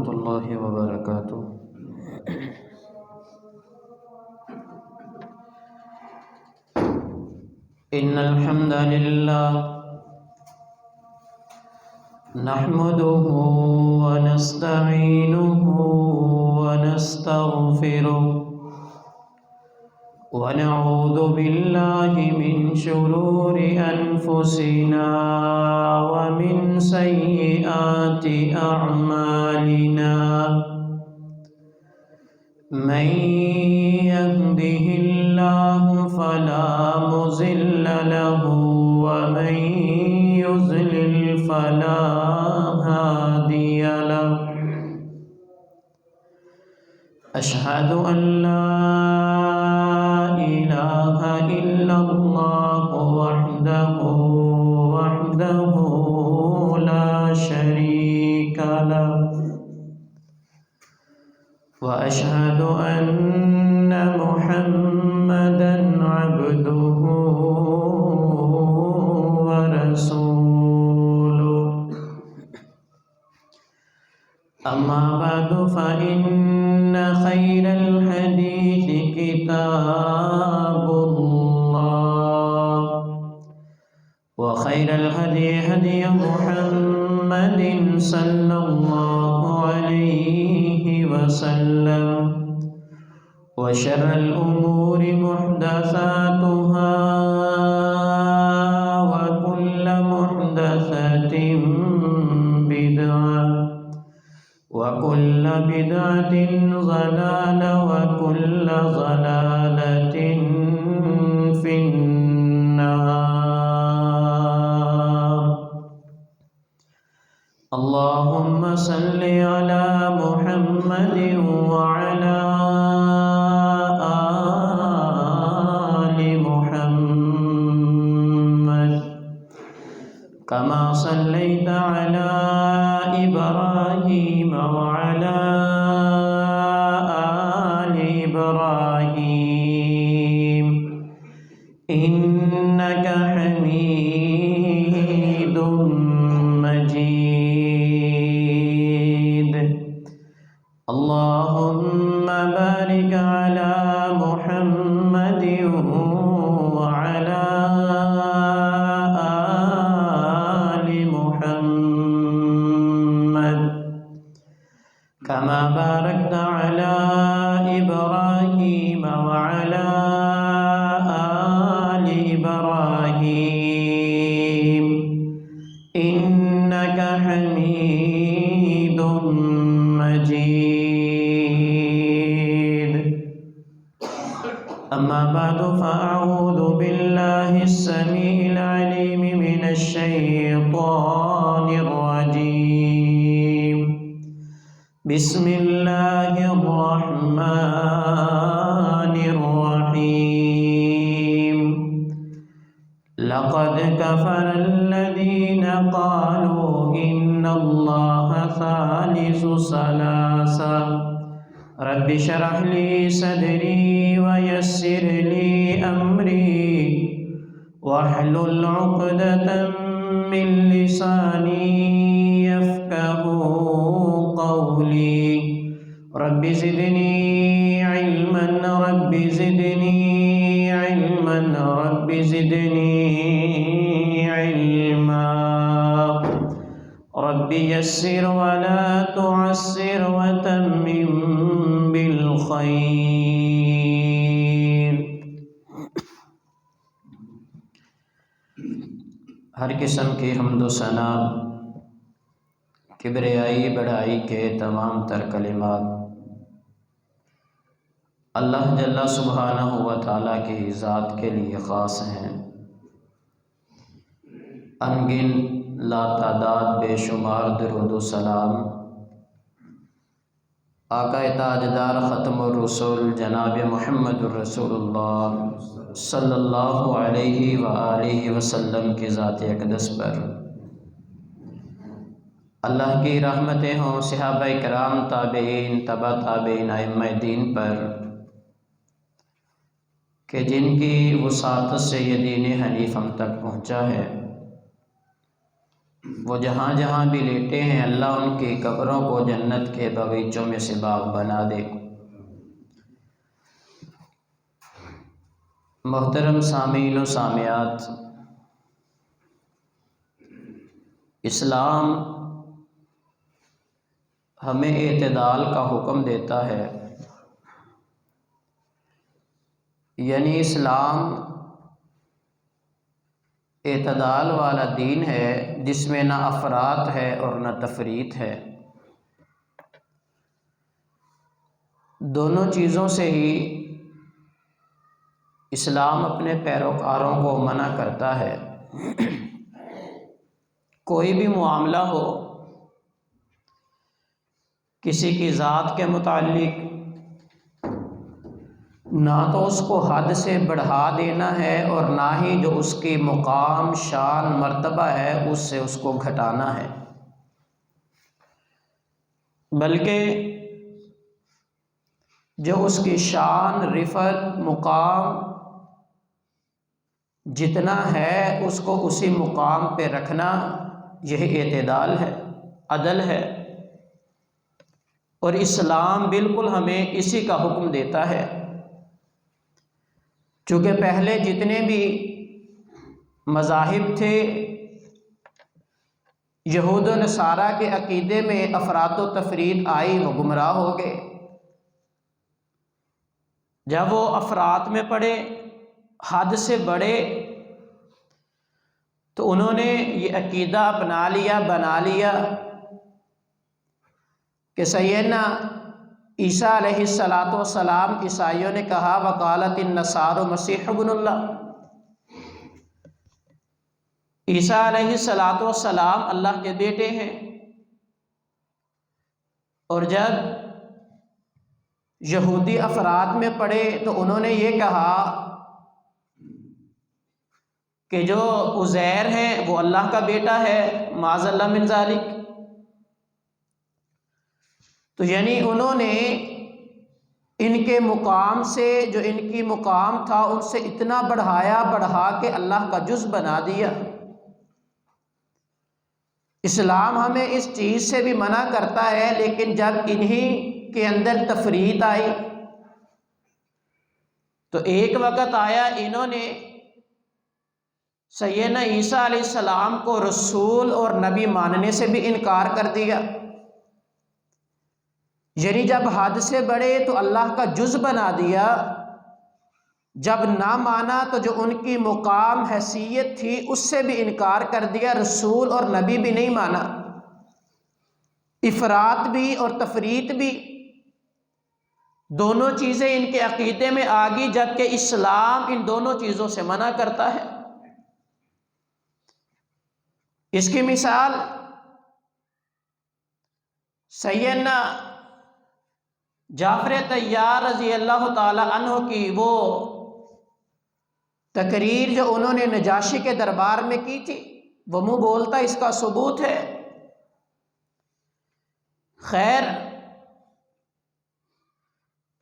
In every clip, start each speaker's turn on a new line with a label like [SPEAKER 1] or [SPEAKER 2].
[SPEAKER 1] ورحمۃ اللہ وبرکاتہ۔ ان الحمد للہ نحمده ونستعینه ونستغفره ونعوذ باللہ من شرور انفسنا ومن سیئات اعمالنا من يهده الله فلا مضل له ومن يضلل فلا هادي له أشهد أن لا إله إلا الله وحده لا شريك له وأشهد أن محمدًا عبده ورسوله أما بعد فإن خير الحديث كتاب الله وخير الهدي هدي محمد صلى الله عليه وسلم وشر الأمور محدثاتها وكل محدثة بدعة وكل بدعة ضلالة وكل ضلالة في النار اللهم صل على محمد وعلى آل محمد كما صليت على إبراهيم وعلى آل إبراهيم إنك حميد مجيد اللهم بارك على محمد وعلى آل محمد كما باركت على إبراهيم وعلى آل إبراهيم إنك حميد مجيد أما بعد فأعوذ بالله السميع العليم من الشيطان الرجيم بسم الله الرحمن الرحيم لقد كفر الذين قالوا إن الله ثالث ثلاثة رب اشرح لي صدري ويسر لي أمري واحلل عقدة من لساني يفقهوا قولي رب زدني علما رب زدني علما رب زدني علما رب يسر ولا تعسر وتمم بالخير۔ ہر قسم کی حمد و ثنا کبریائی بڑائی کے تمام تر کلمات اللہ جل سبحانہ و تعالیٰ کی ذات کے لیے خاص ہیں۔ انگن لا تعداد بے شمار درود و سلام آقا تاجدار ختم الرسول جناب محمد الرسول اللہ صلی اللہ علیہ وآلہ وسلم کی ذات اقدس پر اللہ کی رحمتیں ہوں صحابہ کرام تابعین تبع تابعین ائمہ دین پر کہ جن کی وساطت سے یہ دین حنیف ہم تک پہنچا ہے۔ وہ جہاں جہاں بھی لیٹے ہیں اللہ ان کی قبروں کو جنت کے باغیچوں میں سے باغ بنا دے۔ محترم سامعین و سامعات، اسلام ہمیں اعتدال کا حکم دیتا ہے، یعنی اسلام اعتدال والا دین ہے جس میں نہ افراط ہے اور نہ تفریط ہے۔ دونوں چیزوں سے ہی اسلام اپنے پیروکاروں کو منع کرتا ہے۔ کوئی بھی معاملہ ہو، کسی کی ذات کے متعلق، نہ تو اس کو حد سے بڑھا دینا ہے اور نہ ہی جو اس کی مقام، شان، مرتبہ ہے اس سے اس کو گھٹانا ہے، بلکہ جو اس کی شان، رفعت، مقام جتنا ہے اس کو اسی مقام پہ رکھنا، یہ اعتدال ہے، عدل ہے، اور اسلام بالکل ہمیں اسی کا حکم دیتا ہے۔ چونکہ پہلے جتنے بھی مذاہب تھے، یہود و نصارہ کے عقیدے میں افراط و تفریط آئی، وہ گمراہ ہو گئے۔ جب وہ افراط میں پڑے، حد سے بڑھے، تو انہوں نے یہ عقیدہ اپنا لیا، بنا لیا کہ سیدنا عیسیٰ علیہ السلام، عیسائیوں نے کہا وقالت النصارى مسیح ابن اللہ، عیسیٰ علیہ السلام اللہ کے بیٹے ہیں۔ اور جب یہودی افراد میں پڑے تو انہوں نے یہ کہا کہ جو عزیر ہے وہ اللہ کا بیٹا ہے، معاذ اللہ من ذالک۔ تو یعنی انہوں نے ان کے مقام سے، جو ان کی مقام تھا ان سے اتنا بڑھا کے اللہ کا جز بنا دیا۔ اسلام ہمیں اس چیز سے بھی منع کرتا ہے، لیکن جب انہی کے اندر تفریط آئی تو ایک وقت آیا انہوں نے سیدنا عیسیٰ علیہ السلام کو رسول اور نبی ماننے سے بھی انکار کر دیا۔ یعنی جب حد سے بڑھے تو اللہ کا جز بنا دیا، جب نہ مانا تو جو ان کی مقام، حیثیت تھی اس سے بھی انکار کر دیا، رسول اور نبی بھی نہیں مانا، افراط بھی اور تفریط بھی، دونوں چیزیں ان کے عقیدے میں آ گئی، جبکہ اسلام ان دونوں چیزوں سے منع کرتا ہے۔ اس کی مثال سیدنا جعفر طیار رضی اللہ تعالی عنہ کی وہ تقریر جو انہوں نے نجاشی کے دربار میں کی تھی، وہ منہ بولتا اس کا ثبوت ہے۔ خیر،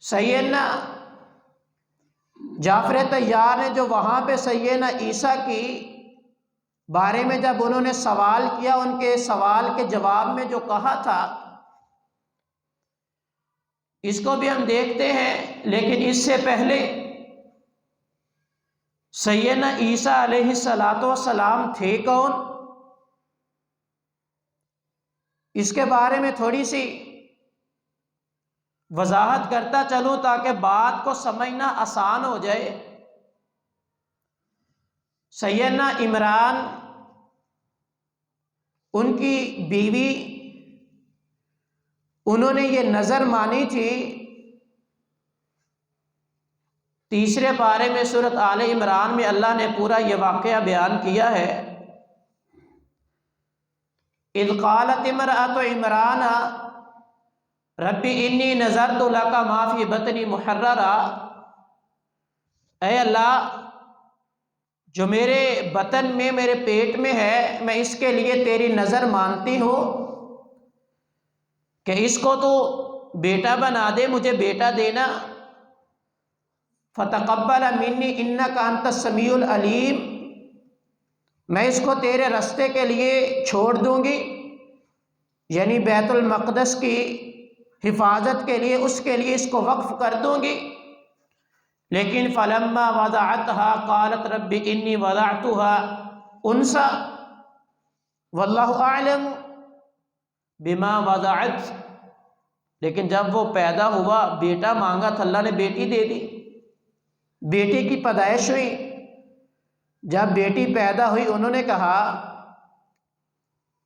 [SPEAKER 1] سیدنا جعفر طیار نے جو وہاں پہ سیدنا عیسیٰ کی بارے میں جب انہوں نے سوال کیا، ان کے سوال کے جواب میں جو کہا تھا اس کو بھی ہم دیکھتے ہیں، لیکن اس سے پہلے سیدنا عیسیٰ علیہ السلام تھے کون، اس کے بارے میں تھوڑی سی وضاحت کرتا چلوں تاکہ بات کو سمجھنا آسان ہو جائے۔ سیدنا عمران، ان کی بیوی، انہوں نے یہ نظر مانی تھی، تیسرے پارے میں سورۃ آل عمران میں اللہ نے پورا یہ واقعہ بیان کیا ہے۔ اذ قالت امرأة عمران رب انی نذرت لک ما فی بطنی محررا، اے اللہ جو میرے بطن میں، میرے پیٹ میں ہے، میں اس کے لیے تیری نظر مانتی ہوں کہ اس کو تو بیٹا بنا دے، مجھے بیٹا دینا۔ فتقبل منی انک انت السمیع العلیم، میں اس کو تیرے رستے کے لیے چھوڑ دوں گی، یعنی بیت المقدس کی حفاظت کے لیے، اس کے لیے اس کو وقف کر دوں گی۔ لیکن فلما وضعتها قالت رب انی وضعتها انثى واللہ اعلم بما وضعت، لیکن جب وہ پیدا ہوا، بیٹا مانگا تھا، اللہ نے بیٹی دے دی، بیٹی کی پیدائش ہوئی۔ جب بیٹی پیدا ہوئی انہوں نے کہا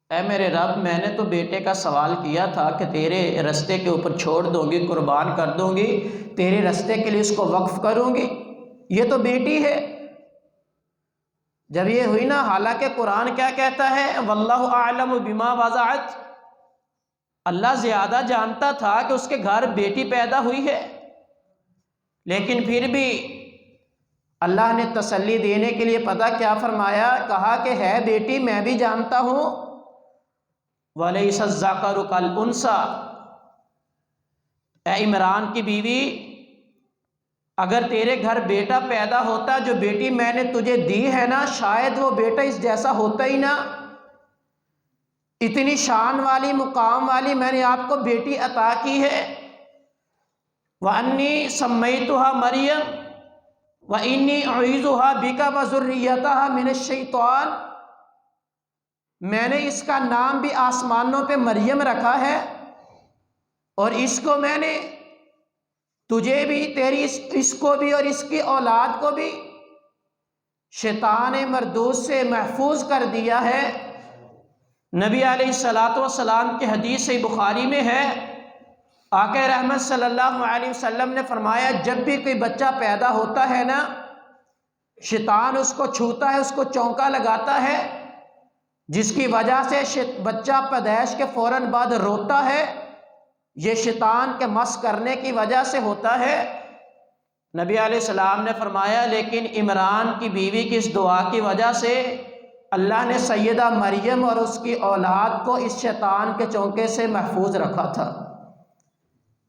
[SPEAKER 1] اے میرے رب، میں نے تو بیٹے کا سوال کیا تھا کہ تیرے رستے کے اوپر چھوڑ دوں گی، قربان کر دوں گی، تیرے رستے کے لیے اس کو وقف کروں گی، یہ تو بیٹی ہے۔ جب یہ ہوئی نا، حالانکہ قرآن کیا کہتا ہے، واللہ اعلم بما وضعت، اللہ زیادہ جانتا تھا کہ اس کے گھر بیٹی پیدا ہوئی ہے، لیکن پھر بھی اللہ نے تسلی دینے کے لیے پتہ کیا فرمایا، کہا کہ ہے بیٹی، میں بھی جانتا ہوں، وَلَيْسَ الذَّكَرُ كَالْأُنثَىٰ، اے عمران کی بیوی، اگر تیرے گھر بیٹا پیدا ہوتا، جو بیٹی میں نے تجھے دی ہے نا، شاید وہ بیٹا اس جیسا ہوتا ہی نہ، اتنی شان والی، مقام والی میں نے آپ کو بیٹی عطا کی ہے۔ وَأَنِّي سَمَّيْتُهَا مَرْيَمَ وَإِنِّي أُعِيذُهَا بِكَ وَذُرِّيَّتَهَا مِنَ الشَّيْطَانِ، میں نے اس کا نام بھی آسمانوں پہ مریم رکھا ہے، اور اس کو میں نے تجھے بھی، تیری اس کو بھی اور اس کی اولاد کو بھی شیطان مردود سے محفوظ کر دیا ہے۔ نبی علیہ الصلاۃ والسلام کی حدیث صحیح بخاری میں ہے، آقا رحمت صلی اللہ علیہ وسلم نے فرمایا جب بھی کوئی بچہ پیدا ہوتا ہے نا، شیطان اس کو چھوتا ہے، اس کو چونکا لگاتا ہے، جس کی وجہ سے بچہ پیدائش کے فوراً بعد روتا ہے، یہ شیطان کے مس کرنے کی وجہ سے ہوتا ہے۔ نبی علیہ السلام نے فرمایا لیکن عمران کی بیوی کی اس دعا کی وجہ سے اللہ نے سیدہ مریم اور اس کی اولاد کو اس شیطان کے چونکے سے محفوظ رکھا تھا۔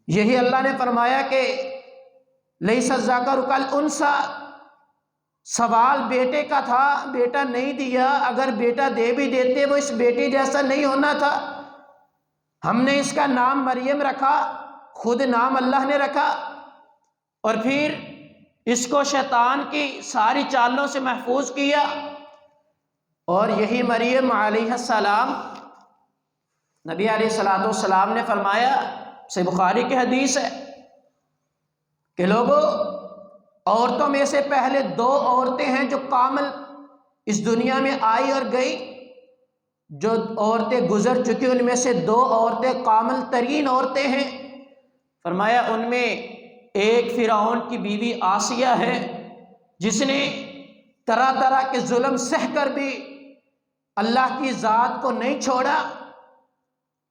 [SPEAKER 1] یہی اللہ نے فرمایا کہ لیس الذکر کالانثیٰ، سوال بیٹے کا تھا، بیٹا نہیں دیا، اگر بیٹا دے بھی دیتے وہ اس بیٹی جیسا نہیں ہونا تھا۔ ہم نے اس کا نام مریم رکھا، خود نام اللہ نے رکھا، اور پھر اس کو شیطان کی ساری چالوں سے محفوظ کیا۔ اور یہی مریم علیہ السلام، نبی علیہ السلام نے فرمایا، صحیح بخاری کی حدیث ہے کہ لوگوں، عورتوں میں سے پہلے دو عورتیں ہیں جو کامل اس دنیا میں آئی اور گئی، جو عورتیں گزر چکی ان میں سے دو عورتیں کامل ترین عورتیں ہیں۔ فرمایا ان میں ایک فرعون کی بیوی آسیہ ہے، جس نے طرح طرح کے ظلم سہ کر بھی اللہ کی ذات کو نہیں چھوڑا،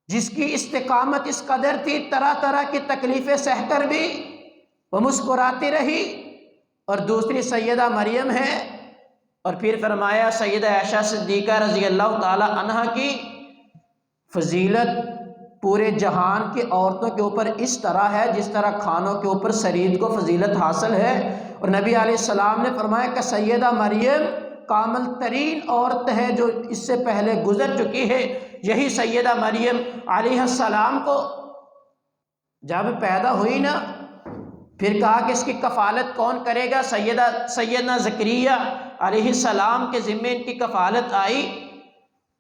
[SPEAKER 1] جس کی استقامت اس قدر تھی، طرح طرح کی تکلیفیں سہ کر بھی وہ مسکراتی رہی۔ اور دوسری سیدہ مریم ہے، اور پھر فرمایا سیدہ عائشہ صدیقہ رضی اللہ تعالی عنہا کی فضیلت پورے جہان کی عورتوں کے اوپر اس طرح ہے جس طرح کھانوں کے اوپر سرید کو فضیلت حاصل ہے۔ اور نبی علیہ السلام نے فرمایا کہ سیدہ مریم کامل ترین عورت ہے جو اس سے پہلے گزر چکی ہے۔ یہی سیدہ مریم علیہ السلام کو جب پیدا ہوئی نا، پھر کہا کہ اس کی کفالت کون کرے گا؟ سیدنا زکریا علیہ السلام کے ذمے ان کی کفالت آئی۔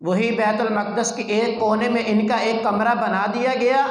[SPEAKER 1] وہی بیت المقدس کے ایک کونے میں ان کا ایک کمرہ بنا دیا گیا،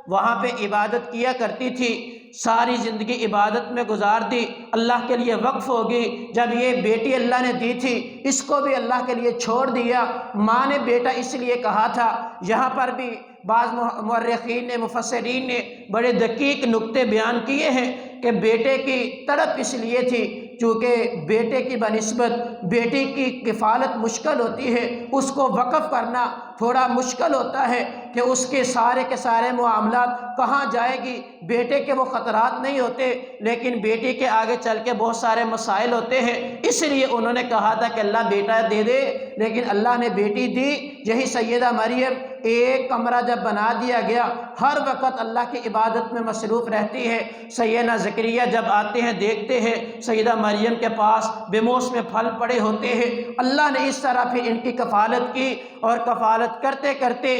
[SPEAKER 1] وہاں پہ عبادت کیا کرتی تھی، ساری زندگی عبادت میں گزار دی، اللہ کے لیے وقف ہوگی۔ جب یہ بیٹی اللہ نے دی تھی، اس کو بھی اللہ کے لیے چھوڑ دیا۔ ماں نے بیٹا اس لیے کہا تھا، یہاں پر بھی بعض مورخین نے، مفسرین نے بڑے دقیق نکتے بیان کیے ہیں کہ بیٹے کی تڑپ اس لیے تھی چونکہ بیٹے کی بنسبت بیٹی کی کفالت مشکل ہوتی ہے، اس کو وقف کرنا تھوڑا مشکل ہوتا ہے کہ اس کے سارے معاملات کہاں جائے گی۔ بیٹے کے وہ خطرات نہیں ہوتے، لیکن بیٹی کے آگے چل کے بہت سارے مسائل ہوتے ہیں، اس لیے انہوں نے کہا تھا کہ اللہ بیٹا دے دے، لیکن اللہ نے بیٹی دی۔ یہی سیدہ مریم ایک کمرہ جب بنا دیا گیا، ہر وقت اللہ کی عبادت میں مصروف رہتی ہے۔ سیدنا زکریا جب آتے ہیں دیکھتے ہیں سیدہ مریم کے پاس بے موسم پھل پڑے ہوتے ہیں۔ اللہ نے اس طرح پھر ان کی کفالت کی، اور کفالت کرتے کرتے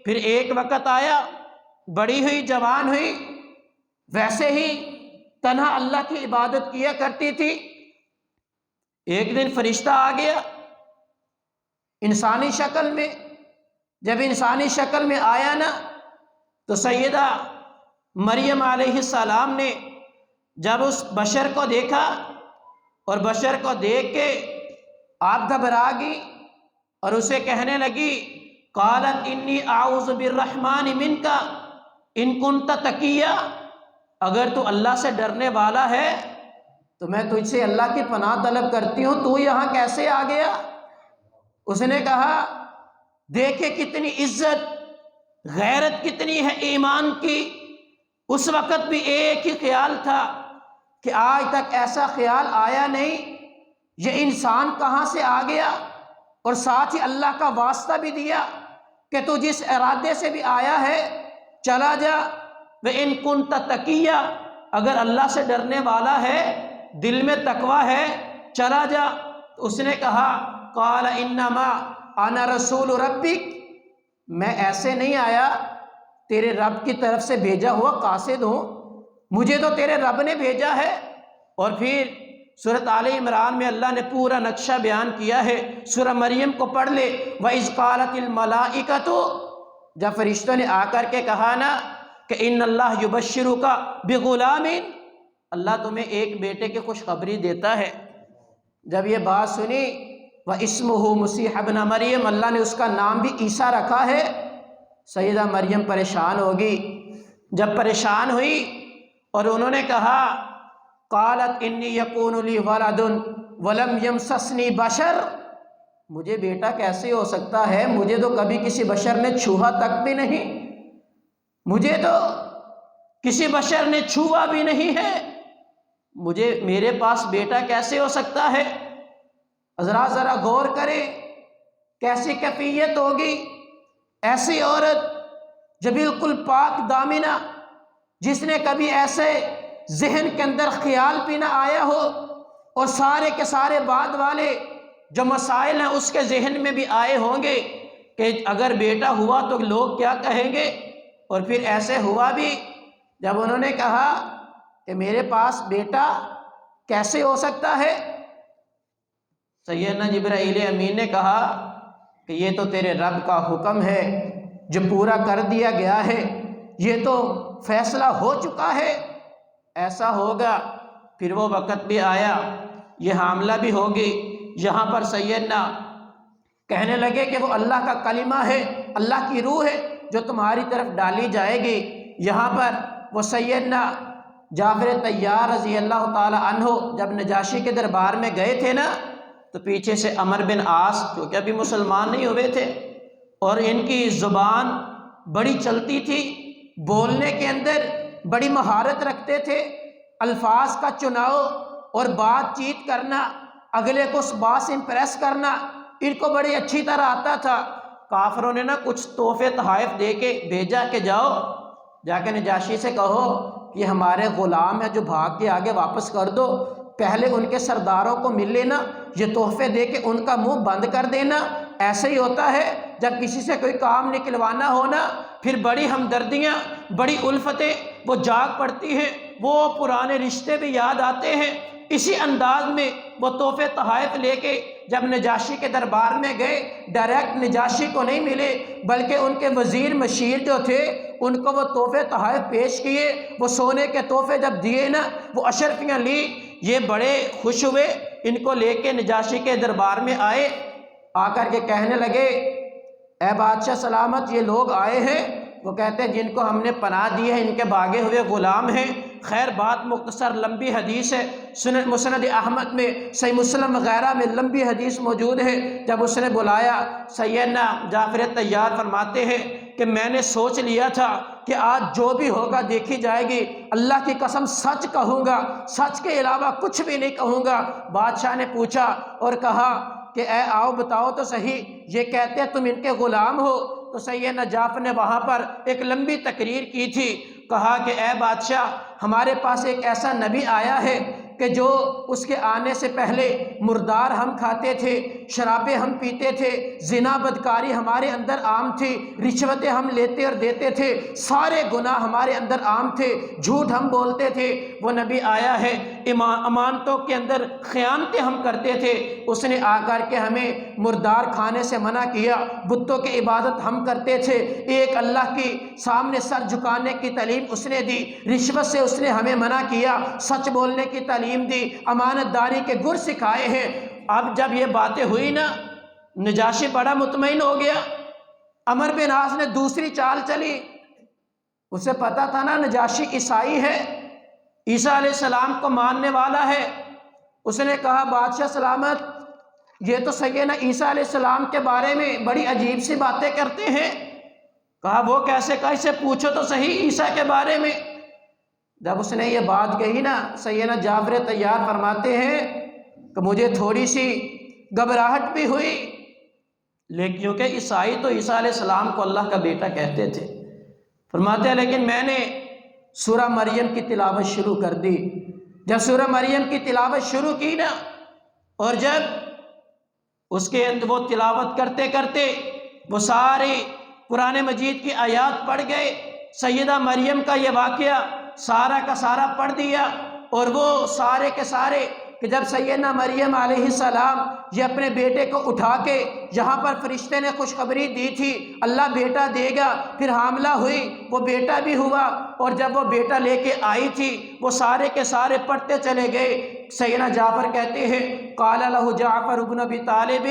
[SPEAKER 1] پھر ایک وقت آیا، بڑی ہوئی، جوان ہوئی، ویسے ہی تنہا اللہ کی عبادت کیا کرتی تھی۔ ایک دن فرشتہ آ گیا انسانی شکل میں۔ جب انسانی شکل میں آیا نا، تو سیدہ مریم علیہ السلام نے جب اس بشر کو دیکھا، اور بشر کو دیکھ کے آپ گھبرا گئی اور اسے کہنے لگی، قالت انی اعوذ بالرحمن منک ان کنت تقیا، اگر تو اللہ سے ڈرنے والا ہے تو میں تجھ سے اللہ کی پناہ طلب کرتی ہوں، تو یہاں کیسے آ گیا؟ اس نے کہا، دیکھے کتنی عزت، غیرت کتنی ہے ایمان کی۔ اس وقت بھی ایک ہی خیال تھا کہ آج تک ایسا خیال آیا نہیں، یہ انسان کہاں سے آ گیا؟ اور ساتھ ہی اللہ کا واسطہ بھی دیا کہ تو جس ارادے سے بھی آیا ہے چلا جا، وَإِن كُنتَ تَقِيًّا، اگر اللہ سے ڈرنے والا ہے، دل میں تقوی ہے، چلا جا۔ تو اس نے کہا، قال انما انا رسول ربک، میں ایسے نہیں آیا، تیرے رب کی طرف سے بھیجا ہوا قاصد ہوں، مجھے تو تیرے رب نے بھیجا ہے۔ اور پھر سورۃ آل عمران میں اللہ نے پورا نقشہ بیان کیا ہے، سورہ مریم کو پڑھ لے، وَإِذْ قَالَتِ الْمَلَائِكَةُ، جب فرشتوں نے آ کر کے کہا نا کہ ان اللہ یبشرک بغلام، اللہ تمہیں ایک بیٹے کی خوشخبری دیتا ہے۔ جب یہ بات سنی، وَإِسْمُهُ مَسِیحُ ابْنُ مریم، اللہ نے اس کا نام بھی عیسیٰ رکھا ہے۔ سیدہ مریم پریشان ہوگی۔ جب پریشان ہوئی اور انہوں نے کہا، قالت انی یکون لی ولد ولم یمسسنی بشر، مجھے بیٹا کیسے ہو سکتا ہے، مجھے تو کبھی کسی بشر نے چھوا تک بھی نہیں، مجھے تو کسی بشر نے چھوا بھی نہیں ہے، مجھے میرے پاس بیٹا کیسے ہو سکتا ہے؟ حضرات ذرا غور کریں، کیسی کیفیت ہوگی ایسی عورت جو بالکل پاک دامنہ، جس نے کبھی ایسے ذہن کے اندر خیال بھی نہ آیا ہو، اور سارے کے سارے بعد والے جو مسائل ہیں اس کے ذہن میں بھی آئے ہوں گے کہ اگر بیٹا ہوا تو لوگ کیا کہیں گے۔ اور پھر ایسے ہوا بھی، جب انہوں نے کہا کہ میرے پاس بیٹا کیسے ہو سکتا ہے، سیدنا جبرائیل امین نے کہا کہ یہ تو تیرے رب کا حکم ہے جو پورا کر دیا گیا ہے، یہ تو فیصلہ ہو چکا ہے، ایسا ہوگا۔ پھر وہ وقت بھی آیا، یہ حاملہ بھی ہوگی۔ یہاں پر سیدنا کہنے لگے کہ وہ اللہ کا کلمہ ہے، اللہ کی روح ہے جو تمہاری طرف ڈالی جائے گی۔ یہاں پر وہ سیدنا جعفر طیار رضی اللہ تعالی عنہ جب نجاشی کے دربار میں گئے تھے نا، تو پیچھے سے عمر بن عاص، کیونکہ ابھی مسلمان نہیں ہوئے تھے، اور ان کی زبان بڑی چلتی تھی، بولنے کے اندر بڑی مہارت رکھتے تھے، الفاظ کا چناؤ اور بات چیت کرنا، اگلے کو اس بات سے امپریس کرنا، ان کو بڑی اچھی طرح آتا تھا۔ کافروں نے نا کچھ تحفے تحائف دے کے بھیجا کہ جاؤ جا کے نجاشی سے کہو کہ یہ ہمارے غلام ہیں جو بھاگ کے آگے واپس کر دو، پہلے ان کے سرداروں کو مل لینا، یہ تحفے دے کے ان کا منہ بند کر دینا۔ ایسے ہی ہوتا ہے جب کسی سے کوئی کام نکلوانا ہونا، پھر بڑی ہمدردیاں، بڑی الفتیں وہ جاگ پڑتی ہیں، وہ پرانے رشتے بھی یاد آتے ہیں۔ اسی انداز میں وہ تحفے تحائف لے کے جب نجاشی کے دربار میں گئے، ڈائریکٹ نجاشی کو نہیں ملے بلکہ ان کے وزیر مشیر جو تھے ان کو وہ تحفے تحائف پیش کیے۔ وہ سونے کے تحفے جب دیے نا، وہ اشرفیاں لی، یہ بڑے خوش ہوئے، ان کو لے کے نجاشی کے دربار میں آئے، آ کر کے کہنے لگے، اے بادشاہ سلامت، یہ لوگ آئے ہیں، وہ کہتے ہیں جن کو ہم نے پناہ دی ہے ان کے بھاگے ہوئے غلام ہیں۔ خیر بات مختصر لمبی حدیث ہے، سنن مسند احمد میں، صحیح مسلم وغیرہ میں لمبی حدیث موجود ہے۔ جب اس نے بلایا، سیدنا جعفر طیار فرماتے ہیں کہ میں نے سوچ لیا تھا کہ آج جو بھی ہوگا دیکھی جائے گی، اللہ کی قسم سچ کہوں گا، سچ کے علاوہ کچھ بھی نہیں کہوں گا۔ بادشاہ نے پوچھا اور کہا کہ اے آؤ بتاؤ تو صحیح، یہ کہتے ہیں تم ان کے غلام ہو، تو سیدنا جعفر نے وہاں پر ایک لمبی تقریر کی تھی، کہا کہ اے بادشاہ، ہمارے پاس ایک ایسا نبی آیا ہے کہ جو اس کے آنے سے پہلے مردار ہم کھاتے تھے، شرابیں ہم پیتے تھے، زنا بدکاری ہمارے اندر عام تھی، رشوتیں ہم لیتے اور دیتے تھے، سارے گناہ ہمارے اندر عام تھے، جھوٹ ہم بولتے تھے۔ وہ نبی آیا ہے، امانتوں کے اندر خیانتیں ہم کرتے تھے، اس نے آ کر کے ہمیں مردار کھانے سے منع کیا، بتوں کی عبادت ہم کرتے تھے، ایک اللہ کی سامنے سر جھکانے کی تعلیم اس نے دی، رشوت سے اس نے ہمیں منع کیا، سچ بولنے کی تعلیم دی، امانت داری کے گر سکھائے ہیں۔ اب جب یہ باتیں ہوئی نا، نجاشی بڑا مطمئن ہو گیا۔ عمرو بن عاص نے دوسری چال چلی، اسے پتا تھا نا نجاشی عیسائی ہے، عیسیٰ علیہ السلام کو ماننے والا ہے۔ اس نے کہا بادشاہ سلامت، یہ تو سیدنا عیسیٰ علیہ السلام کے بارے میں بڑی عجیب سی باتیں کرتے ہیں۔ کہا وہ کیسے؟ کہا اسے پوچھو تو صحیح عیسیٰ کے بارے میں۔ جب اس نے یہ بات کہی نا، سیدنا جعفر طیار فرماتے ہیں کہ مجھے تھوڑی سی گھبراہٹ بھی ہوئی، لیکن کیونکہ عیسائی تو عیسیٰ علیہ السلام کو اللہ کا بیٹا کہتے تھے۔ فرماتے ہیں لیکن میں نے سورہ مریم کی تلاوت شروع کر دی۔ جب سورہ مریم کی تلاوت شروع کی نا، اور جب اس کے اندر وہ تلاوت کرتے کرتے وہ ساری قرآن مجید کی آیات پڑھ گئے، سیدہ مریم کا یہ واقعہ سارا کا سارا پڑھ دیا، اور وہ سارے کے سارے کہ جب سیدنا مریم علیہ السلام یہ اپنے بیٹے کو اٹھا کے یہاں پر فرشتے نے خوشخبری دی تھی اللہ بیٹا دے گا، پھر حاملہ ہوئی، وہ بیٹا بھی ہوا، اور جب وہ بیٹا لے کے آئی تھی وہ سارے کے سارے پڑھتے چلے گئے۔ سیدنا جعفر کہتے ہیں قال لہ جعفر بن ابی طالب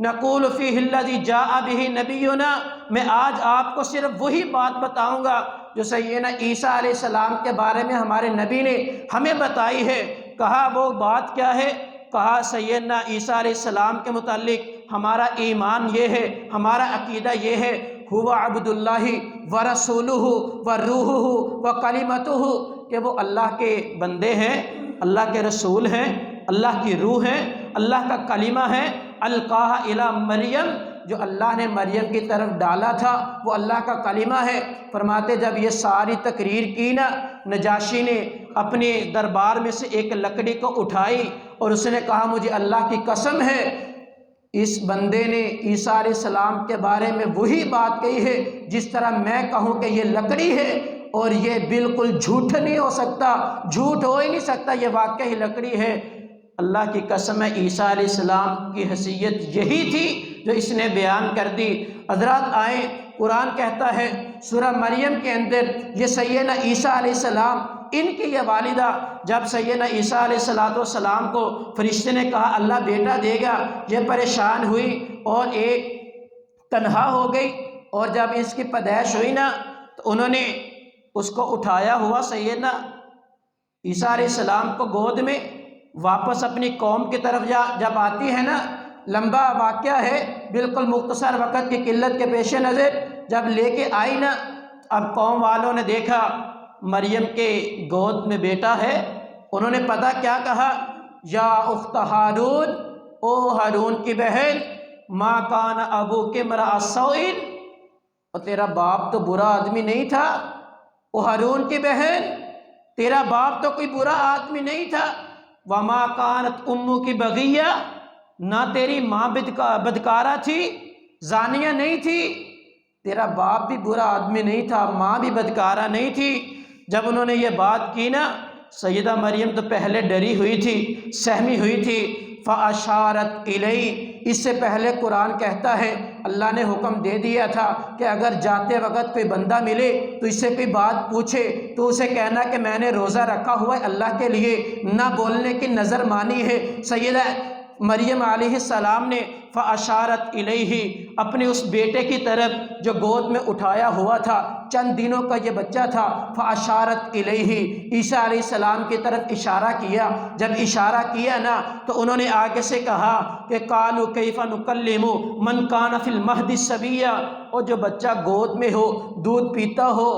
[SPEAKER 1] نقول فیہ الذی جاء بہ نبینا، میں آج آپ کو صرف وہی بات بتاؤں گا جو سیدنا عیسیٰ علیہ السلام کے بارے میں ہمارے نبی نے ہمیں بتائی ہے۔ کہا وہ بات کیا ہے؟ کہا سیدنا عیسیٰ علیہ السلام کے متعلق ہمارا ایمان یہ ہے، ہمارا عقیدہ یہ ہے، ہوا عبد اللہ ورسولہ وروحہ وکلمتہ، کہ وہ اللہ کے بندے ہیں، اللہ کے رسول ہیں، اللہ کی روح ہیں، اللہ کا کلمہ ہے، القاہ الی مریم، جو اللہ نے مریم کی طرف ڈالا تھا وہ اللہ کا کلمہ ہے۔ فرماتے جب یہ ساری تقریر کی نا، نجاشی نے اپنے دربار میں سے ایک لکڑی کو اٹھائی اور اس نے کہا مجھے اللہ کی قسم ہے اس بندے نے عیسیٰ علیہ السلام کے بارے میں وہی بات کہی ہے جس طرح میں کہوں کہ یہ لکڑی ہے، اور یہ بالکل جھوٹ نہیں ہو سکتا، جھوٹ ہو ہی نہیں سکتا، یہ واقعی لکڑی ہے۔ اللہ کی قسم ہے عیسیٰ علیہ السلام کی حیثیت یہی تھی جو اس نے بیان کر دی۔ حضرات آئیں، قرآن کہتا ہے سورہ مریم کے اندر یہ سیدنا عیسیٰ علیہ السلام، ان کی یہ والدہ جب سیدنا عیسیٰ علیہ السلام کو فرشتے نے کہا اللہ بیٹا دے گا، یہ پریشان ہوئی اور ایک تنہا ہو گئی، اور جب اس کی پیدائش ہوئی نا تو انہوں نے اس کو اٹھایا ہوا سیدنا عیسیٰ علیہ السلام کو گود میں واپس اپنی قوم کی طرف جب آتی ہے نا، لمبا واقعہ ہے، بالکل مختصر وقت کی قلت کے پیش نظر جب لے کے آئی نا، اب قوم والوں نے دیکھا مریم کے گود میں بیٹا ہے، انہوں نے پتہ کیا کہا، یا اخت ہارون، او ہارون کی بہن، ما کان ابوک امرأ سوء، اور تیرا باپ تو برا آدمی نہیں تھا، او ہارون کی بہن تیرا باپ تو کوئی برا آدمی نہیں تھا، وما کانت امک بغیہ، نہ تیری ماں بدکارہ تھی، زانیہ نہیں تھی، تیرا باپ بھی برا آدمی نہیں تھا، ماں بھی بدکارہ نہیں تھی۔ جب انہوں نے یہ بات کی نا، سیدہ مریم تو پہلے ڈری ہوئی تھی، سہمی ہوئی تھی، فاشارت الیہ، اس سے پہلے قرآن کہتا ہے اللہ نے حکم دے دیا تھا کہ اگر جاتے وقت کوئی بندہ ملے تو اس سے کوئی بات پوچھے تو اسے کہنا کہ میں نے روزہ رکھا ہوا ہے اللہ کے لیے، نہ بولنے کی نظر مانی ہے۔ سیدہ مریم علیہ السلام نے فاشارت الیہ، اپنے اس بیٹے کی طرف جو گود میں اٹھایا ہوا تھا، چند دنوں کا یہ بچہ تھا، فاشارت الیہ، عیسیٰ علیہ السلام کی طرف اشارہ کیا۔ جب اشارہ کیا نا تو انہوں نے آگے سے کہا کہ قالوا کیف نکلم من کان فی المہد صبیا، اور جو بچہ گود میں ہو، دودھ پیتا ہو،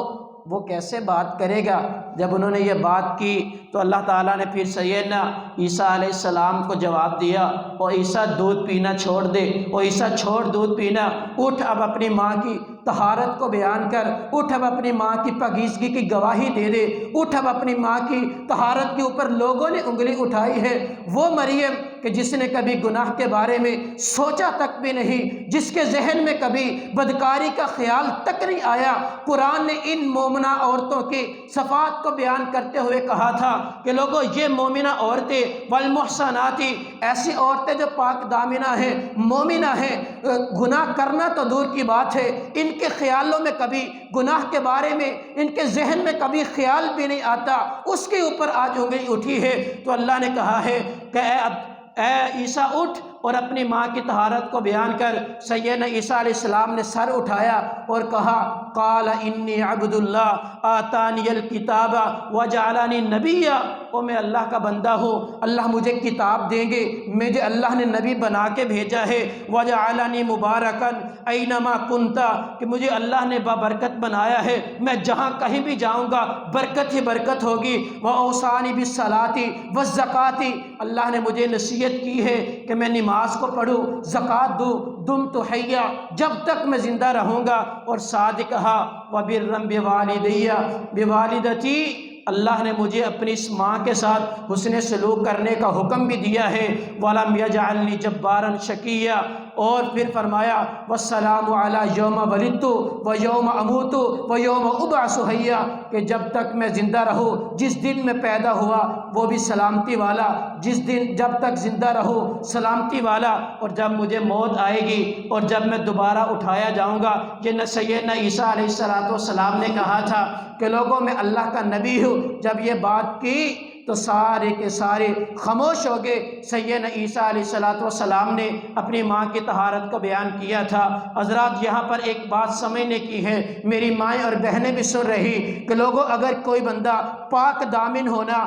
[SPEAKER 1] وہ کیسے بات کرے گا؟ جب انہوں نے یہ بات کی تو اللہ تعالیٰ نے پھر سیدنا عیسیٰ علیہ السلام کو جواب دیا، اور عیسیٰ دودھ پینا چھوڑ دے، اور عیسیٰ چھوڑ دودھ پینا، اٹھ اب اپنی ماں کی طہارت کو بیان کر، اٹھ اب اپنی ماں کی پاکیزگی کی گواہی دے دے، اٹھ اب اپنی ماں کی طہارت کے اوپر لوگوں نے انگلی اٹھائی ہے، وہ مریم کہ جس نے کبھی گناہ کے بارے میں سوچا تک بھی نہیں، جس کے ذہن میں کبھی بدکاری کا خیال تک نہیں آیا۔ قرآن نے ان مومنہ عورتوں کی صفات کو بیان کرتے ہوئے کہا تھا کہ لوگوں یہ مومنہ عورتیں والمحصنات، ایسی عورتیں جو پاک دامنہ ہیں، مومنہ ہیں، گناہ کرنا تو دور کی بات ہے، ان کے خیالوں میں کبھی گناہ کے بارے میں، ان کے ذہن میں کبھی خیال بھی نہیں آتا، اس کے اوپر آج انگلی اٹھی ہے۔ تو اللہ نے کہا ہے کہ اے عیسیٰ اٹھ اور اپنی ماں کی طہارت کو بیان کر۔ سیدنا عیسیٰ علیہ السلام نے سر اٹھایا اور کہا قال انی عبد اللہ آتانی الکتاب وجعلنی نبیا، او میں اللہ کا بندہ ہوں، اللہ مجھے کتاب دیں گے، مجھے اللہ نے نبی بنا کے بھیجا ہے، وجعلنی مبارکا اینما کنت، کہ مجھے اللہ نے بابرکت بنایا ہے، میں جہاں کہیں بھی جاؤں گا برکت ہی برکت ہوگی، واوصانی بالصلاۃ والزکوٰۃ، اللہ نے مجھے نصیحت کی ہے کہ میں نماز کو پڑھوں، زکوٰۃ دوں، دمت حیا، جب تک میں زندہ رہوں گا، اور ساتھ کہا وبرا بوالدتی، اللہ نے مجھے اپنی اس ماں کے ساتھ حسن سلوک کرنے کا حکم بھی دیا ہے، وَلَمْ يَجْعَلْنِي جَبَّارًا شَقِيًّا، اور پھر فرمایا وَالسَّلَامُ عَلَىٰ يَوْمَ وَلِدتُّ وَيَوْمَ أَمُوتُ وَيَوْمَ أُبْعَثُ حَيًّا، کہ جب تک میں زندہ رہوں، جس دن میں پیدا ہوا وہ بھی سلامتی والا، جس دن جب تک زندہ رہوں سلامتی والا، اور جب مجھے موت آئے گی اور جب میں دوبارہ اٹھایا جاؤں گا۔ یہ سیدنا عیسیٰ علیہ السلام نے کہا تھا کہ لوگوں میں اللہ کا نبی ہوں۔ جب یہ بات کی تو سارے کے سارے خاموش ہو گئے۔ سیدنا عیسیٰ علیہ السلام نے اپنی ماں کی طہارت کو بیان کیا تھا۔ حضرات یہاں پر ایک بات سمجھنے کی ہے، میری مائیں اور بہنیں بھی سن رہی کہ لوگوں اگر کوئی بندہ پاک دامن ہونا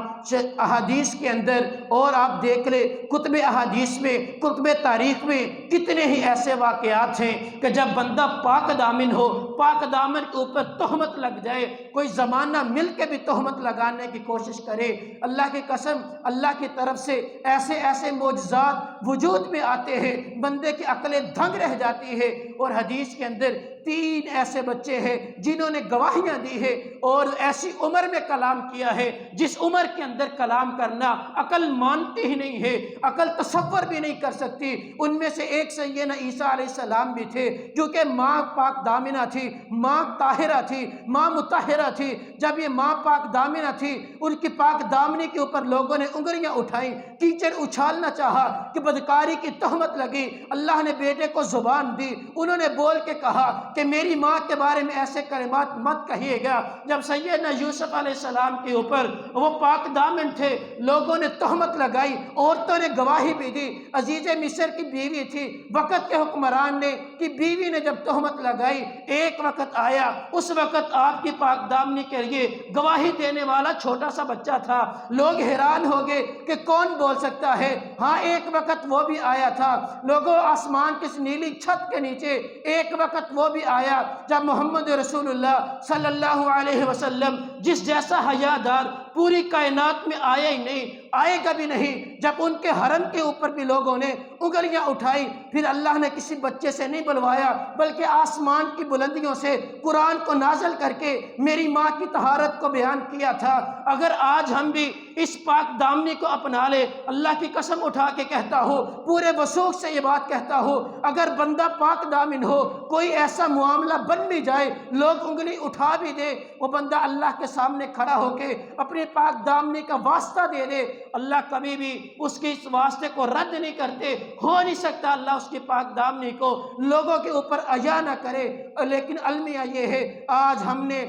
[SPEAKER 1] احادیث کے اندر، اور آپ دیکھ لیں کتب احادیث میں، کتب تاریخ میں کتنے ہی ایسے واقعات ہیں کہ جب بندہ پاک دامن ہو، پاک دامن کے اوپر تہمت لگ جائے، کوئی زمانہ مل کے بھی تہمت لگانے کی کوشش کرے، اللہ کی قسم اللہ کی طرف سے ایسے ایسے معجزات وجود میں آتے ہیں، بندے کی عقلیں دھنگ رہ جاتی ہے۔ اور حدیث کے اندر 3 ایسے بچے ہیں جنہوں نے گواہیاں دی ہے اور ایسی عمر میں کلام کیا ہے جس عمر کے اندر کلام کرنا عقل مانتی ہی نہیں ہے، عقل تصور بھی نہیں کر سکتی۔ ان میں سے ایک سیدنا عیسیٰ علیہ السلام بھی تھے، کیونکہ ماں پاک دامنہ تھی، ماں طاہرہ تھی، ماں مطہرہ تھی۔ جب یہ ماں پاک دامنہ تھی، ان کی پاک دامنی کے اوپر لوگوں نے انگلیاں اٹھائیں، کیچڑ اچھالنا چاہا کہ بدکاری کی تہمت لگی، اللہ نے بیٹے کو زبان دی، انہوں نے بول کے کہا کہ میری ماں کے بارے میں ایسے کلمات مت کہیے گا۔ جب سیدنا یوسف علیہ السلام کے اوپر وہ پاک دامن تھے، لوگوں نے تہمت لگائی، عورتوں نے گواہی بھی دی، عزیز مصر کی بیوی تھی، وقت کے حکمران نے کی بیوی نے جب تہمت لگائی، ایک وقت آیا اس وقت آپ کی پاک دامنی کے لیے گواہی دینے والا چھوٹا سا بچہ تھا۔ لوگ حیران ہو گئے کہ کون بول سکتا ہے؟ ہاں ایک وقت وہ بھی آیا تھا، لوگوں آسمان کی نیلی چھت کے نیچے ایک وقت وہ بھی آیا جب محمد رسول اللہ صلی اللہ علیہ وسلم جس جیسا حیادار پوری کائنات میں آیا ہی نہیں، آئے گا بھی نہیں، جب ان کے حرم کے اوپر بھی لوگوں نے انگلیاں اٹھائی، پھر اللہ نے کسی بچے سے نہیں بلوایا بلکہ آسمان کی بلندیوں سے قرآن کو نازل کر کے میری ماں کی طہارت کو بیان کیا تھا۔ اگر آج ہم بھی اس پاک دامنی کو اپنا لے، اللہ کی قسم اٹھا کے کہتا ہو، پورے وثوق سے یہ بات کہتا ہو، اگر بندہ پاک دامن ہو، کوئی ایسا معاملہ بن بھی جائے، لوگ انگلی اٹھا بھی دے، وہ بندہ اللہ کے سامنے کھڑا ہو کے اپنے پاک دامنی کا واسطہ دے دے، اللہ کبھی بھی اس کے اس واسطے کو رد نہیں کرتے۔ ہو نہیں سکتا اللہ اس کی پاک دامنی کو لوگوں کے اوپر عیا نہ کرے۔ لیکن المیہ یہ ہے، آج ہم نے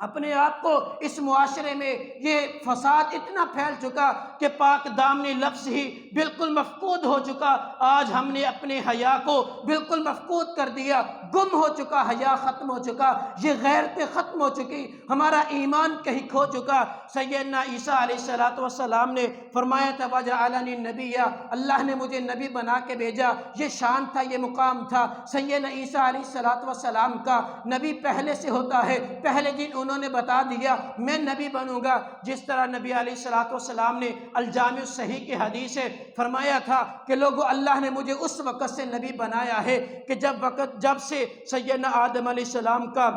[SPEAKER 1] اپنے آپ کو اس معاشرے میں یہ فساد اتنا پھیل چکا کہ پاک دامنی لفظ ہی بالکل مفقود ہو چکا۔ آج ہم نے اپنے حیا کو بالکل مفقود کر دیا، گم ہو چکا، حیا ختم ہو چکا، یہ غیرتیں ختم ہو چکی، ہمارا ایمان کہیں کھو چکا۔ سیدنا عیسیٰ علیہ السلام نے فرمایا تھا وَجَعَلَنِي نَبِيًّا، اللہ نے مجھے نبی بنا کے بھیجا، یہ شان تھا، یہ مقام تھا سیدنا عیسیٰ علیہ السلام کا۔ نبی پہلے سے ہوتا ہے، پہلے دن انہوں انہوں نے بتا دیا میں نبی بنوں گا، جس طرح نبی علیہ الصلوۃ والسلام نے الجامع الصحیح کی حدیث ہے فرمایا تھا کہ لوگو اللہ نے مجھے اس وقت سے نبی بنایا ہے کہ جب سے سیدنا آدم علیہ السلام کا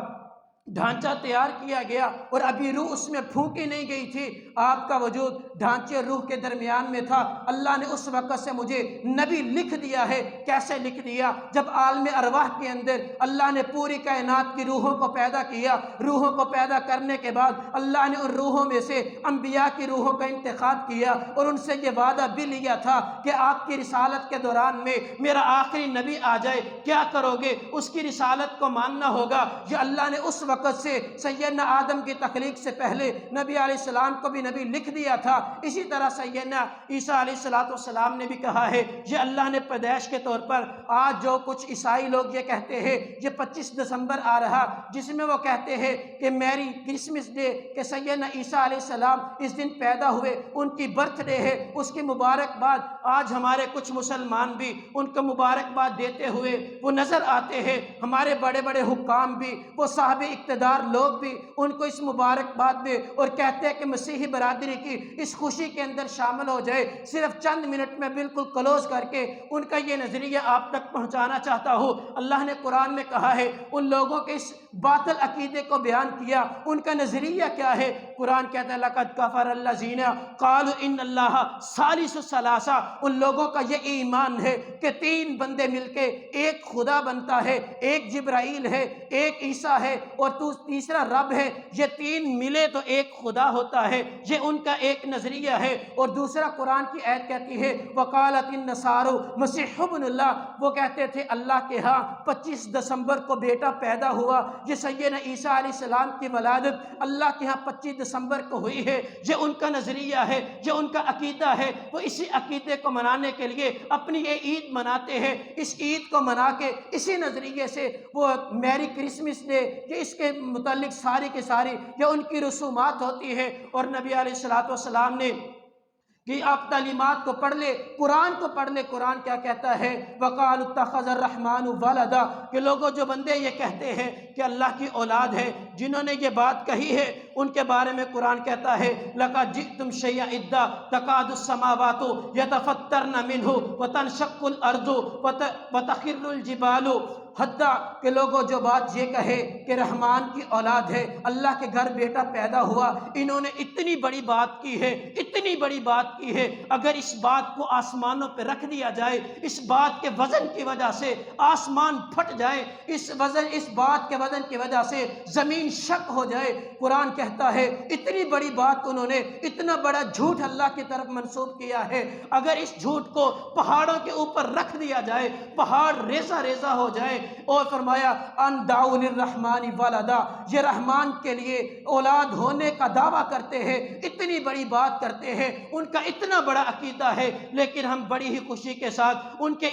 [SPEAKER 1] ڈھانچہ تیار کیا گیا اور ابھی روح اس میں پھونکی نہیں گئی تھی، آپ کا وجود ڈھانچے روح کے درمیان میں تھا، اللہ نے اس وقت سے مجھے نبی لکھ دیا ہے۔ کیسے لکھ دیا؟ جب عالم ارواح کے اندر اللہ نے پوری کائنات کی روحوں کو پیدا کیا، روحوں کو پیدا کرنے کے بعد اللہ نے ان روحوں میں سے انبیاء کی روحوں کا انتخاب کیا اور ان سے یہ وعدہ بھی لیا تھا کہ آپ کی رسالت کے دوران میں میرا آخری نبی آ جائے، کیا کرو گے؟ اس کی رسالت کو ماننا ہوگا۔ یہ اللہ نے اس وقت سے سیدنا آدم کی تخلیق سے پہلے نبی علیہ السلام کو بھی نبی لکھ دیا تھا۔ اسی طرح سیدنا عیسیٰ علیہ السلام نے بھی کہا ہے، یہ اللہ نے پیدائش کے طور پر آج جو کچھ عیسائی لوگ یہ کہتے ہیں یہ 25 دسمبر آ رہا، جس میں وہ کہتے ہیں کہ میری کرسمس ڈے، کہ سیدنا عیسیٰ علیہ السلام اس دن پیدا ہوئے، ان کی برتھ ڈے ہے، اس کی مبارکباد آج ہمارے کچھ مسلمان بھی ان کو مبارکباد دیتے ہوئے وہ نظر آتے ہیں۔ ہمارے بڑے بڑے حکام بھی، وہ صاحب اقتدار لوگ بھی ان کو اس مبارکباد میں اور کہتے ہیں کہ مسیحی برادری کی اس خوشی کے اندر شامل ہو جائے۔ صرف چند منٹ میں بالکل کلوز کر کے ان کا یہ نظریہ آپ تک پہنچانا چاہتا ہوں۔ اللہ نے قرآن میں کہا ہے، ان لوگوں کے اس باطل عقیدے کو بیان کیا، ان کا نظریہ کیا ہے؟ قرآن کہتا ہے لَقَدْ كَفَرَ الَّذِينَ قَالُوا إِنَّ اللَّهَ ثَالِثُ ثَلَاثَةٍ۔ ان لوگوں کا یہ ایمان ہے کہ تین بندے مل کے ایک خدا بنتا ہے، ایک جبرائیل ہے، ایک عیسیٰ ہے اور تیسرا رب ہے، یہ تین ملے تو ایک خدا ہوتا ہے، یہ ان کا ایک نظریہ ہے۔ اور دوسرا قرآن کی آیت کہتی ہے وَقَالَتِ النَّصَارُ مسیح ابن اللہ، وہ کہتے تھے اللہ کے ہاں 25 دسمبر کو بیٹا پیدا ہوا، یہ سیدنا عیسیٰ علیہ السلام کی ولادت اللہ کے ہاں 25 دسمبر کو ہوئی ہے، یہ ان کا نظریہ ہے، یہ ان کا عقیدہ ہے۔ وہ اسی عقیدے کو منانے کے لیے اپنی یہ عید مناتے ہیں، اس عید کو منا کے اسی نظریے سے وہ میری کرسمس ڈے، یہ اس کے متعلق ساری کی ساری یہ ان کی رسومات ہوتی ہے۔ اور نبی علیہ السلام نے کہ آپ تعلیمات کو پڑھ لے، قرآن کو پڑھ لے، قرآن کیا کہتا ہے وَقَالُوا اتَّخَذَ الرَّحْمَنُ وَلَدًا، کہ لوگوں جو بندے یہ کہتے ہیں کہ اللہ کی اولاد ہے، جنہوں نے یہ بات کہی ہے ان کے بارے میں قرآن کہتا ہے لَقَدْ جِئْتُمْ شَيْئًا إِدًّا تَكَادُ السَّمَاوَاتُ يَتَفَطَّرْنَ مِنْهُ وَتَنشَقُّ الْأَرْضُ وَتَخِرُّ الْجِبَالُ حتیٰ کہ لوگوں جو بات یہ کہے کہ رحمان کی اولاد ہے، اللہ کے گھر بیٹا پیدا ہوا، انہوں نے اتنی بڑی بات کی ہے، اتنی بڑی بات کی ہے، اگر اس بات کو آسمانوں پہ رکھ دیا جائے، اس بات کے وزن کی وجہ سے آسمان پھٹ جائے، اس بات کے وزن کی وجہ سے زمین شک ہو جائے۔ قرآن کہتا ہے اتنی بڑی بات انہوں نے، اتنا بڑا جھوٹ اللہ کی طرف منسوب کیا ہے، اگر اس جھوٹ کو پہاڑوں کے اوپر رکھ دیا جائے، پہاڑ ریزہ ریزہ ہو جائے۔ اور فرمایا ان دعوا للرحمن ولدا، یہ رحمان کے لیے اولاد ہونے کا دعویٰ کرتے ہیں، اتنی بڑی بات کرتے ہیں، ان کا اتنا بڑا عقیدہ ہے، لیکن ہم بڑی ہی خوشی کے ساتھ ان کے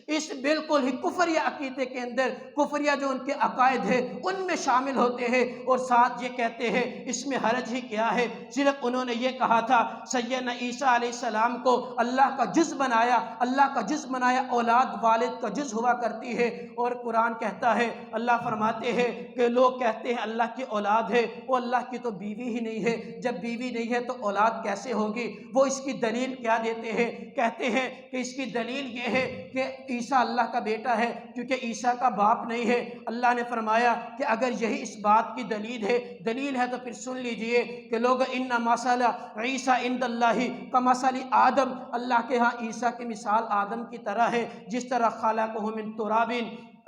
[SPEAKER 1] اس بالکل ہی کفریہ عقیدے کے اندر، کفریہ جو ان کے عقائد ہے ان میں شامل ہوتے ہیں، اور ساتھ یہ کہتے ہیں اس میں حرج ہی کیا ہے، صرف انہوں نے یہ کہا تھا سیدنا عیسیٰ علیہ السلام کو اللہ کا جز بنایا، اللہ کا جز بنایا، اولاد والد کا جز ہوا کرتی ہے۔ اور قرآن کہتا ہے، اللہ فرماتے ہیں کہ لوگ کہتے ہیں اللہ کی اولاد ہے، وہ اللہ کی تو بیوی ہی نہیں ہے، جب بیوی نہیں ہے تو اولاد کیسے ہوگی؟ وہ اس کی دلیل کیا دیتے ہیں؟ کہتے ہیں کہ اس کی دلیل یہ ہے کہ عیسیٰ اللہ کا بیٹا ہے کیونکہ عیسیٰ کا باپ نہیں ہے۔ اللہ نے فرمایا کہ اگر یہی اس بات کی دلیل ہے تو پھر سن لیجئے کہ لوگ ان مثل عیسیٰ عند اللہ کمثل آدم، اللہ کے ہاں عیسیٰ کی مثال آدم کی طرح ہے، جس طرح خلقہ من تراب،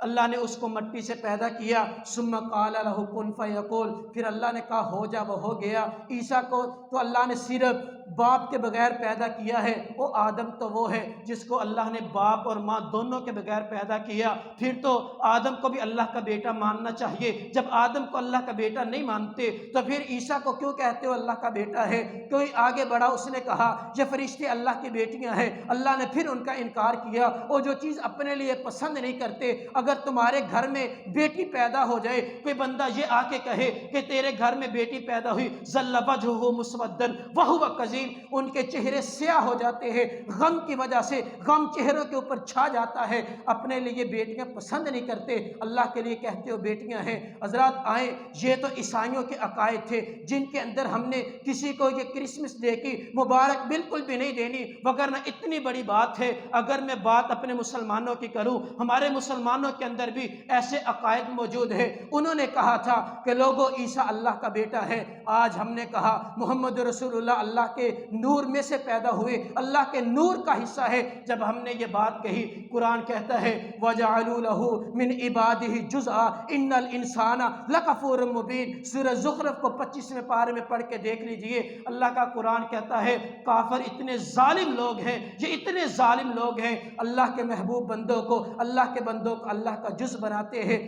[SPEAKER 1] اللہ نے اس کو مٹی سے پیدا کیا، ثم قال لہ کن فیکون، پھر اللہ نے کہا ہو جا، وہ ہو گیا۔ عیسیٰ کو تو اللہ نے صرف باپ کے بغیر پیدا کیا ہے، وہ آدم تو وہ ہے جس کو اللہ نے باپ اور ماں دونوں کے بغیر پیدا کیا، پھر تو آدم کو بھی اللہ کا بیٹا ماننا چاہیے۔ جب آدم کو اللہ کا بیٹا نہیں مانتے تو پھر عیسیٰ کو کیوں کہتے ہو اللہ کا بیٹا ہے؟ کوئی آگے بڑھا، اس نے کہا یہ فرشتے اللہ کی بیٹیاں ہیں، اللہ نے پھر ان کا انکار کیا، اور جو چیز اپنے لیے پسند نہیں کرتے اگر تمہارے گھر میں بیٹی پیدا ہو جائے، کوئی بندہ یہ آ کے کہے کہ تیرے گھر میں بیٹی پیدا ہوئی، ظل وجہہ مسودًا وہو کظیم، ان کے چہرے سیاہ ہو جاتے ہیں غم کی وجہ سے، غم چہروں کے اوپر چھا جاتا ہے، اپنے لیے بیٹیاں پسند نہیں کرتے، اللہ کے لیے کہتے ہو بیٹیاں ہیں۔ حضرات آئیں، یہ تو عیسائیوں کے عقائد تھے جن کے اندر ہم نے کسی کو یہ کرسمس ڈے کی مبارک بالکل بھی نہیں دینی، وگرنہ اتنی بڑی بات ہے۔ اگر میں بات اپنے مسلمانوں کی کروں، ہمارے مسلمانوں کے اندر بھی ایسے عقائد موجود ہیں۔ انہوں نے کہا تھا کہ لوگوں عیسیٰ اللہ کا بیٹا ہے، آج ہم نے کہا محمد رسول اللہ اللہ کے نور میں سے پیدا ہوئے، اللہ کے نور کا حصہ ہے۔ جب ہم نے یہ بات کہی، قرآن کہتا ہے وَجَعَلُوا لَهُ مِنْ عِبَادِهِ جُزْءًا إِنَّ الْإِنسَانَ لَكَفُورٌ مُبِينٌ، سورہ زخرف کو 25ویں پارے میں پڑھ کے دیکھ لیجئے، اللہ کا قرآن کہتا ہے کافر اتنے ظالم لوگ ہیں، یہ اتنے ظالم لوگ ہیں، اللہ کے محبوب بندوں کو، اللہ کے بندوں کو اللہ کا جز بناتے ہیں۔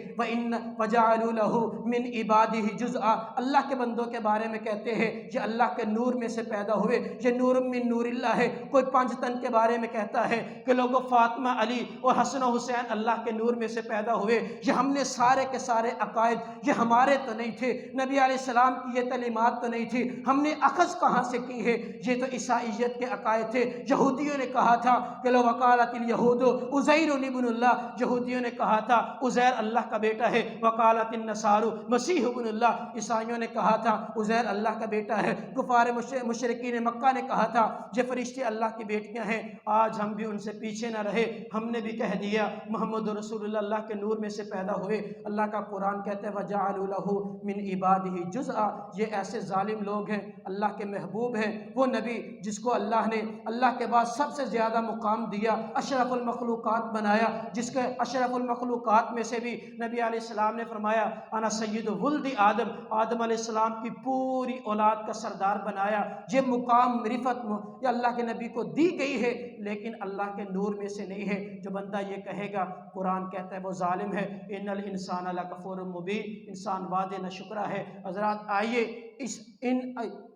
[SPEAKER 1] وَجَعَلُوا لَهُ مِنْ عِبَادِهِ جُزْءًا، اللہ کے بندوں کے بارے میں کہتے ہیں یہ اللہ کے نور میں سے پیدا ہوئے، یہ نور من نور اللہ ہے۔ کوئی پانچ تن کے بارے میں کہتا ہے کہ لوگوں فاطمہ علی اور حسن و حسین اللہ کے نور میں سے پیدا ہوئے۔ یہ ہم نے سارے کے سارے عقائد، یہ ہمارے تو نہیں تھے، نبی علیہ السلام کی یہ تعلیمات تو نہیں تھی، ہم نے اخذ کہاں سے کی ہے؟ یہ تو عیسائیت کے عقائد تھے۔ یہودیوں نے کہا تھا کہ لو وقالت الیہود عزیر ابن اللہ، یہودیوں نے کہا تھا عزیر اللہ کا بیٹا ہے۔ وقالت النصارى مسیح ابن اللہ، عیسائیوں نے کہا تھا عزیر اللہ کا بیٹا ہے۔ کفار مشرکین مکہ نے کہا تھا یہ فرشتے اللہ کی بیٹیاں ہیں۔ آج ہم بھی ان سے پیچھے نہ رہے، ہم نے بھی کہہ دیا محمد رسول اللہ اللہ کے نور میں سے پیدا ہوئے۔ اللہ کا قرآن کہتا ہے وَجَعَلُوا لَهُ مِنْ عِبَادِهِ جُزْءًا، یہ ایسے ظالم لوگ ہیں، اللہ کے محبوب ہیں، وہ نبی جس کو اللہ نے اللہ کے بعد سب سے زیادہ مقام دیا، اشرف المخلوقات بنایا، جس کے اشرف المخلوقات میں سے بھی نبی علیہ السلام نے فرمایا انا سید ولد آدم، آدم علیہ السلام کی پوری اولاد کا سردار بنایا۔ یہ مقام رفعت یہ اللہ کے نبی کو دی گئی ہے، لیکن اللہ کے نور میں سے نہیں ہے۔ جو بندہ یہ کہے گا، قرآن کہتا ہے وہ ظالم ہے۔ ان الانسان لکفور مبین، انسان وعدے نہ شکرا ہے۔ حضرات آئیے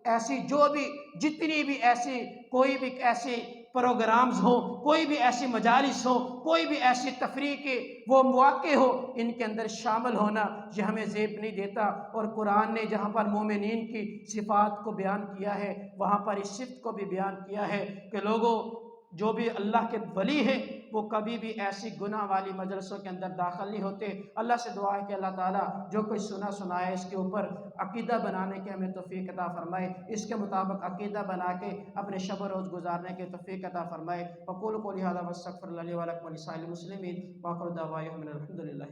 [SPEAKER 1] ایسی جو بھی جتنی بھی ایسی کوئی بھی ایسی پروگرامز ہوں، کوئی بھی ایسی مجالس ہوں، کوئی بھی ایسی تفریح کے وہ مواقع ہو، ان کے اندر شامل ہونا یہ ہمیں زیب نہیں دیتا۔ اور قرآن نے جہاں پر مومنین کی صفات کو بیان کیا ہے، وہاں پر اس صفت کو بھی بیان کیا ہے کہ لوگوں جو بھی اللہ کے ولی ہیں وہ کبھی بھی ایسی گناہ والی مجلسوں کے اندر داخل نہیں ہوتے۔ اللہ سے دعا ہے کہ اللہ تعالیٰ جو کچھ سنا ہے اس کے اوپر عقیدہ بنانے کے ہمیں توفیق عطا فرمائے، اس کے مطابق عقیدہ بنا کے اپنے شب و روز گزارنے کے توفیق عطا فرمائے۔ اقول قولی ھذا واستغفر اللہ لی ولکم ولسائر المسلمین، وآخر دعوانا ان الحمد للہ۔